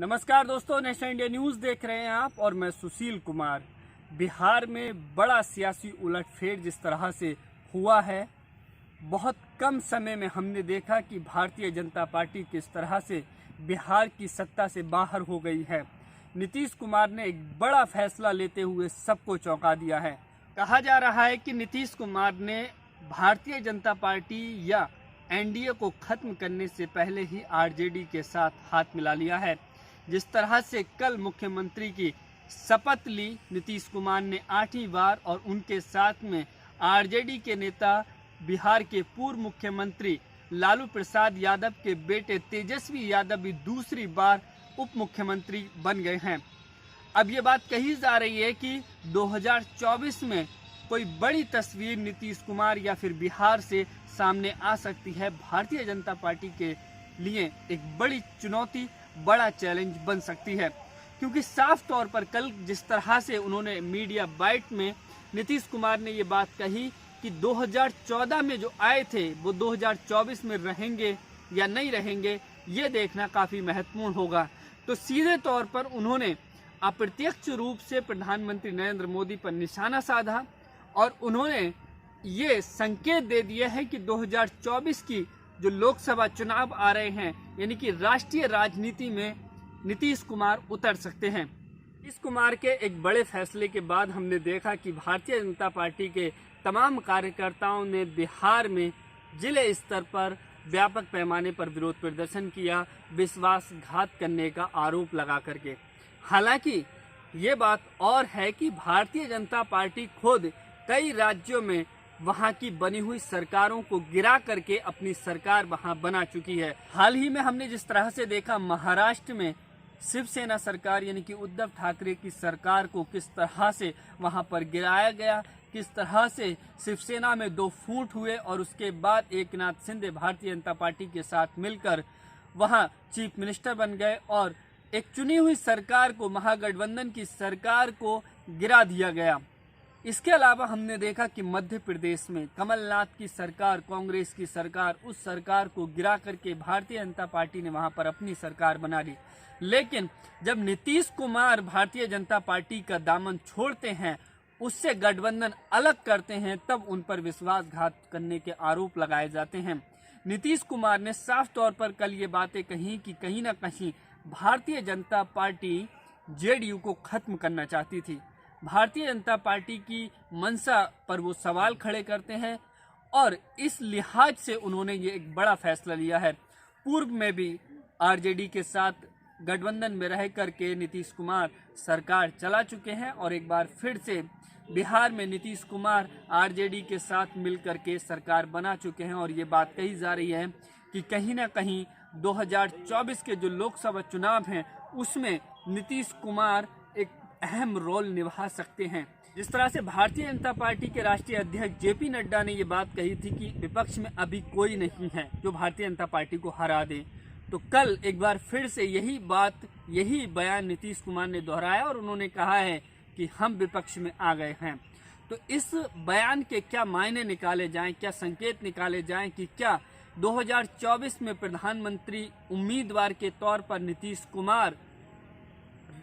नमस्कार दोस्तों, national India news देख रहे हैं आप और मैं सुशील कुमार। बिहार में बड़ा सियासी उलटफेर जिस तरह से हुआ है, बहुत कम समय में हमने देखा कि भारतीय जनता पार्टी किस तरह से बिहार की सत्ता से बाहर हो गई है। नीतीश कुमार ने एक बड़ा फैसला लेते हुए सबको चौंका दिया है। कहा जा रहा है कि नीतीश कुमार ने भारतीय जनता पार्टी या एनडीए को खत्म करने से पहले ही आरजेडी के साथ हाथ मिला लिया है। जिस तरह से कल मुख्यमंत्री की शपथ ली नीतीश कुमार ने 8वीं बार, और उनके साथ में आरजेडी के नेता बिहार के पूर्व मुख्यमंत्री लालू प्रसाद यादव के बेटे तेजस्वी यादव भी दूसरी बार उप मुख्यमंत्री बन गए हैं। अब ये बात कही जा रही है कि 2024 में कोई बड़ी तस्वीर नीतीश कुमार या फिर बिहार से सामने आ सकती है। भारतीय जनता पार्टी के लिए एक बड़ी चुनौती, बड़ा चैलेंज बन सकती है, क्योंकि साफ तौर पर कल जिस तरह से उन्होंने मीडिया बाइट में नीतीश कुमार ने ये बात कही कि 2014 में जो आए थे वो 2024 में रहेंगे या नहीं रहेंगे, ये देखना काफ़ी महत्वपूर्ण होगा। तो सीधे तौर पर उन्होंने अप्रत्यक्ष रूप से प्रधानमंत्री नरेंद्र मोदी पर निशाना साधा और उन्होंने ये संकेत दे दिया है कि 2024 की जो लोकसभा चुनाव आ रहे हैं, यानी कि राष्ट्रीय राजनीति में नीतीश कुमार उतर सकते हैं। नीतीश कुमार के एक बड़े फैसले के बाद हमने देखा कि भारतीय जनता पार्टी के तमाम कार्यकर्ताओं ने बिहार में जिले स्तर पर व्यापक पैमाने पर विरोध प्रदर्शन किया, विश्वासघात करने का आरोप लगा करके। हालांकि ये बात और है कि भारतीय जनता पार्टी खुद कई राज्यों में वहां की बनी हुई सरकारों को गिरा करके अपनी सरकार वहां बना चुकी है। हाल ही में हमने जिस तरह से देखा महाराष्ट्र में शिवसेना सरकार यानी कि उद्धव ठाकरे की सरकार को किस तरह से वहां पर गिराया गया, किस तरह से शिवसेना में दो फूट हुए और उसके बाद एकनाथ शिंदे भारतीय जनता पार्टी के साथ मिलकर वहां चीफ मिनिस्टर बन गए और एक चुनी हुई सरकार को, महागठबंधन की सरकार को गिरा दिया गया। इसके अलावा हमने देखा कि मध्य प्रदेश में कमलनाथ की सरकार, कांग्रेस की सरकार, उस सरकार को गिरा करके भारतीय जनता पार्टी ने वहां पर अपनी सरकार बना ली। लेकिन जब नीतीश कुमार भारतीय जनता पार्टी का दामन छोड़ते हैं, उससे गठबंधन अलग करते हैं, तब उन पर विश्वासघात करने के आरोप लगाए जाते हैं। नीतीश कुमार ने साफ तौर पर कल ये बातें कही कि कहीं ना कहीं भारतीय जनता पार्टी जेडीयू को खत्म करना चाहती थी। भारतीय जनता पार्टी की मंशा पर वो सवाल खड़े करते हैं और इस लिहाज से उन्होंने ये एक बड़ा फैसला लिया है। पूर्व में भी आरजेडी के साथ गठबंधन में रह करके नीतीश कुमार सरकार चला चुके हैं और एक बार फिर से बिहार में नीतीश कुमार आरजेडी के साथ मिलकर के सरकार बना चुके हैं। और ये बात कही जा रही है कि कहीं ना कहीं 2024 के जो लोकसभा चुनाव हैं उसमें नीतीश कुमार एक अहम रोल निभा सकते हैं। जिस तरह से भारतीय जनता पार्टी के राष्ट्रीय अध्यक्ष जेपी नड्डा ने ये बात कही थी कि विपक्ष में अभी कोई नहीं है जो भारतीय जनता पार्टी को हरा दे, तो कल एक बार फिर से यही बयान नीतीश कुमार ने दोहराया और उन्होंने कहा है कि हम विपक्ष में आ गए हैं। तो इस बयान के क्या मायने निकाले जाएं, क्या संकेत निकाले जाएं कि क्या 2024 में प्रधानमंत्री उम्मीदवार के तौर पर नीतीश कुमार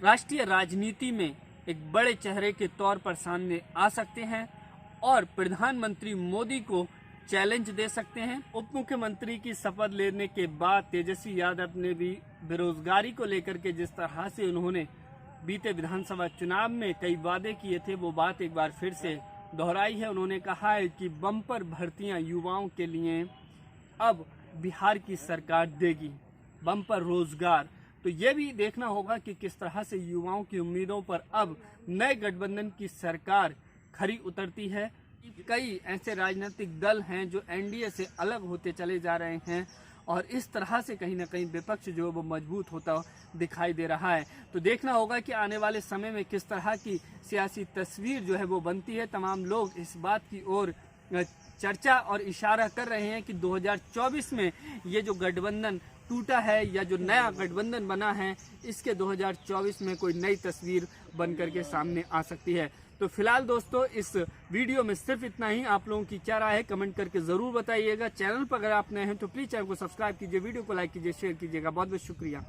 राष्ट्रीय राजनीति में एक बड़े चेहरे के तौर पर सामने आ सकते हैं और प्रधानमंत्री मोदी को चैलेंज दे सकते हैं। उप मुख्यमंत्री की शपथ लेने के बाद तेजस्वी यादव ने भी बेरोजगारी को लेकर के जिस तरह से उन्होंने बीते विधानसभा चुनाव में कई वादे किए थे, वो बात एक बार फिर से दोहराई है। उन्होंने कहा है कि बम्पर भर्तियां युवाओं के लिए अब बिहार की सरकार देगी, बम्पर रोजगार। तो ये भी देखना होगा कि किस तरह से युवाओं की उम्मीदों पर अब नए गठबंधन की सरकार खरी उतरती है। कई ऐसे राजनीतिक दल हैं जो एनडीए से अलग होते चले जा रहे हैं और इस तरह से कहीं ना कहीं विपक्ष जो है वो मजबूत होता दिखाई दे रहा है। तो देखना होगा कि आने वाले समय में किस तरह की सियासी तस्वीर जो है वो बनती है। तमाम लोग इस बात की ओर चर्चा और इशारा कर रहे हैं कि 2024 में ये जो गठबंधन टूटा है या जो नया गठबंधन बना है, इसके 2024 में कोई नई तस्वीर बन करके सामने आ सकती है। तो फिलहाल दोस्तों इस वीडियो में सिर्फ इतना ही। आप लोगों की क्या राय है कमेंट करके ज़रूर बताइएगा। चैनल पर अगर आप नए हैं तो प्लीज़ चैनल को सब्सक्राइब कीजिए, वीडियो को लाइक कीजिए, शेयर कीजिएगा। बहुत बहुत शुक्रिया।